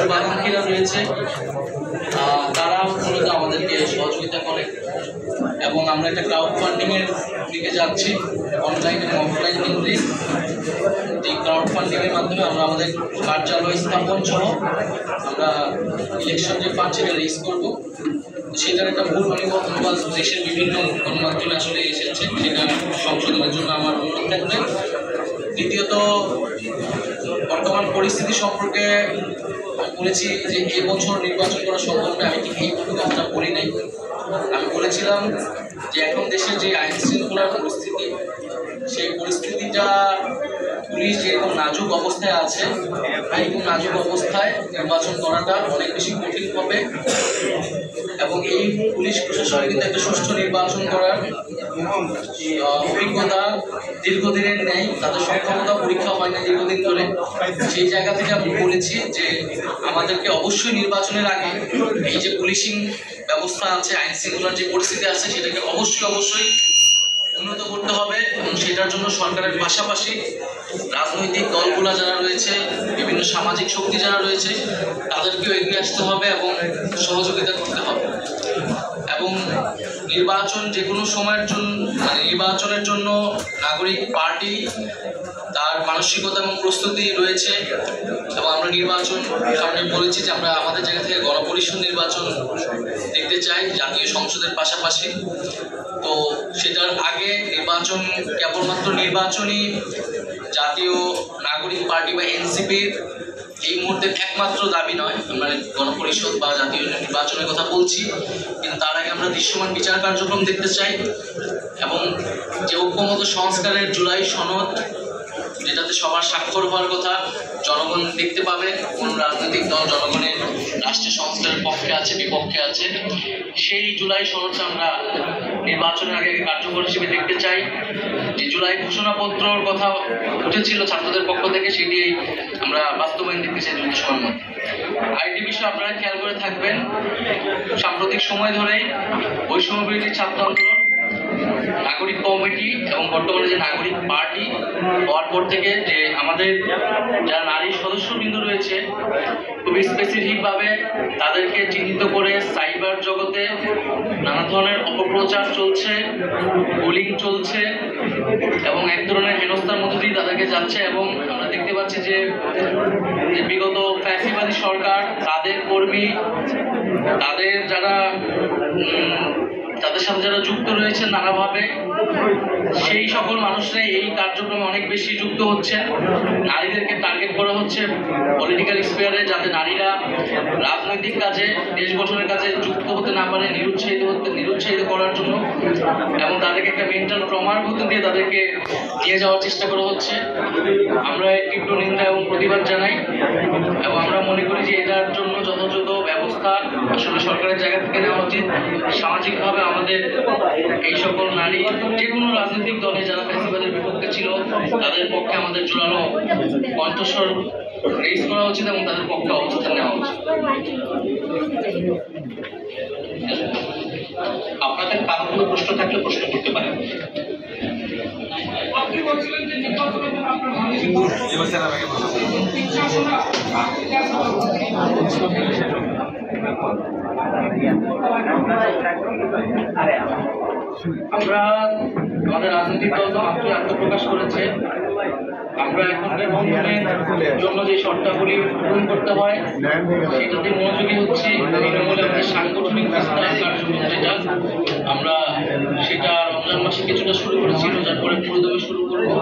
শুভাকাঙ্ক্ষীরা রয়েছে, তারা মূলত আমাদেরকে সহযোগিতা করে এবং আমরা একটা ক্রাউড ফান্ডিংয়ের দিকে যাচ্ছি, অনলাইন এবং অফলাইন কেন্দ্রিক। এই ক্রাউড ফান্ডিংয়ের মাধ্যমে আমরা আমাদের কার্যালয় স্থাপন সহ আমরা ইলেকশন যে ফান্ড সেটা রেজ করবো। সেটার একটা ভুল অনুবাদ দেশের বিভিন্ন গণমাধ্যমে আসলে এসেছে, সেটা সংশোধনের জন্য আমার অনুরোধ থাকবে। দ্বিতীয়ত, বর্তমান পরিস্থিতি সম্পর্কে বলেছি যে এবছর নির্বাচন করা সম্ভব না, আমি ঠিক এইভাবে কথাটা বলি নাই। আমি বলেছিলাম যে এখন দেশের যে আইন শৃঙ্খলার পরিস্থিতি, সেই পরিস্থিতিটা পুলিশ যেরকম নাজুক অবস্থায় আছে, এইরকম নাজুক অবস্থায় নির্বাচন করাটা অনেক বেশি কঠিন হবে এবং এই পুলিশ প্রশাসনে কিন্তু একটা সুষ্ঠু নির্বাচন করার অভিজ্ঞতা দীর্ঘদিনের নেই, তাদের সক্ষমতা পরীক্ষা হয় না দীর্ঘদিন ধরে। সেই জায়গা থেকে আমি বলেছি যে আমাদেরকে অবশ্যই নির্বাচনের আগে এই যে পুলিশিং ব্যবস্থা আছে, আইন শৃঙ্খলার যে পরিস্থিতি আছে, সেটাকে অবশ্যই উন্নত করতে হবে এবং সেটার জন্য সরকারের পাশাপাশি রাজনৈতিক দলগুলো যারা রয়েছে, বিভিন্ন সামাজিক শক্তি যারা রয়েছে, তাদেরকেও এগিয়ে আসতে হবে এবং সহযোগিতা করতে হবে। এবং নির্বাচন যে কোনো সময়ের জন্য, নির্বাচনের জন্য নাগরিক পার্টি তার মানসিকতা এবং প্রস্তুতি রয়েছে এবং আমরা নির্বাচন সামনে বলেছি যে আমরা আমাদের জায়গা থেকে গণপরিষদ নির্বাচন দেখতে চাই জাতীয় সংসদের পাশাপাশি। তো সেটার আগে নির্বাচন কেবলমাত্র নির্বাচনী জাতীয় নাগরিক পার্টি বা এনসিপির এই মুহূর্তে একমাত্র দাবি নয়। আমরা গণপরিষদ বা জাতীয় নির্বাচনের কথা বলছি, কিন্তু তার আগে আমরা দৃশ্যমান বিচার কার্যক্রম দেখতে চাই এবং যে ঐক্যমত সংস্কারের জুলাই সনদ, যেটাতে সবার স্বাক্ষর হওয়ার কথা, জনগণ দেখতে পাবে কোন রাজনৈতিক দল জনগণের রাষ্ট্রীয় সংস্কারের পক্ষে আছে বিপক্ষে আছে, সেই জুলাই সনদটা আমরা নির্বাচনের আগে কার্যকর হিসেবে দেখতে চাই। যে জুলাই ঘোষণাপত্রর কথা উঠেছিল ছাত্রদের পক্ষ থেকে, সেটি আমরা বাস্তবায়ন দেখতে চাই দ্রুত সময়ের মধ্যে। আরেকটি বিষয় আপনারা খেয়াল করে থাকবেন, সাম্প্রতিক সময় ধরেই বৈষম্য বিরোধী ছাত্র আন্দোলন, নাগরিক কমিটি এবং বর্তমানে যে নাগরিক পার্টি হওয়ার পর থেকে যে আমাদের যারা নারী সদস্যবৃন্দ রয়েছে, খুবই স্পেসিফিকভাবে তাদেরকে চিহ্নিত করে সাইবার জগতে নানা ধরনের অপপ্রচার চলছে, বুলিং চলছে এবং এক ধরনের হেনস্থার মধ্যে দিয়ে তাদেরকে যাচ্ছে। এবং আমরা দেখতে পাচ্ছি যে বিগত ফ্যাসিবাদী সরকার, তাদের কর্মী, তাদের যারা তাদের সাথে যারা যুক্ত রয়েছে নানাভাবে, সেই সকল মানুষরা এই কার্যক্রমে অনেক বেশি যুক্ত হচ্ছেন। নারীদেরকে টার্গেট করা হচ্ছে পলিটিক্যাল স্পেয়ারে, যাতে নারীরা রাজনৈতিক কাজে, দেশ গঠনের কাজে যুক্ত হতে না পারে, নিরুৎসাহিত করার জন্য এবং তাদেরকে একটা মেন্টাল ট্রমার মধ্যে দিয়ে তাদেরকে নিয়ে যাওয়ার চেষ্টা করা হচ্ছে। আমরা তীব্র নিন্দা এবং প্রতিবাদ জানাই এবং আমরা মনে করি যে এটার জন্য যথাযথ ব্যবস্থা আসলে সরকারের জায়গা থেকে নেওয়া উচিত। সামাজিকভাবে আমাদের এই সকল নারী, যে কোনো রাজনৈতিক দলে যারা ফ্যাসিবাদের বিপক্ষে ছিল, তাদের পক্ষে আমাদের জোরালো কণ্ঠস্বর রেজ করা উচিত এবং তাদের পক্ষে অবস্থান নেওয়া উচিত। আপনাদের কারো কোনো প্রশ্ন থাকলে প্রশ্ন করতে পারেন। আমরা আমাদের রাজনৈতিক দল তো মাত্রই আত্মপ্রকাশ করেছে। আমরা এখন নিবন্ধনের জন্য যে শর্তাবলী পূরণ করতে হয়, সেটাতে মনোযোগী হচ্ছি। তৃণমূলে আমাদের সাংগঠনিক বিস্তার কার্যক্রম যেটা, আমরা সেটা রমজান মাসে কিছুটা শুরু করেছি, রোজার পরে পুরোদমে শুরু করবো।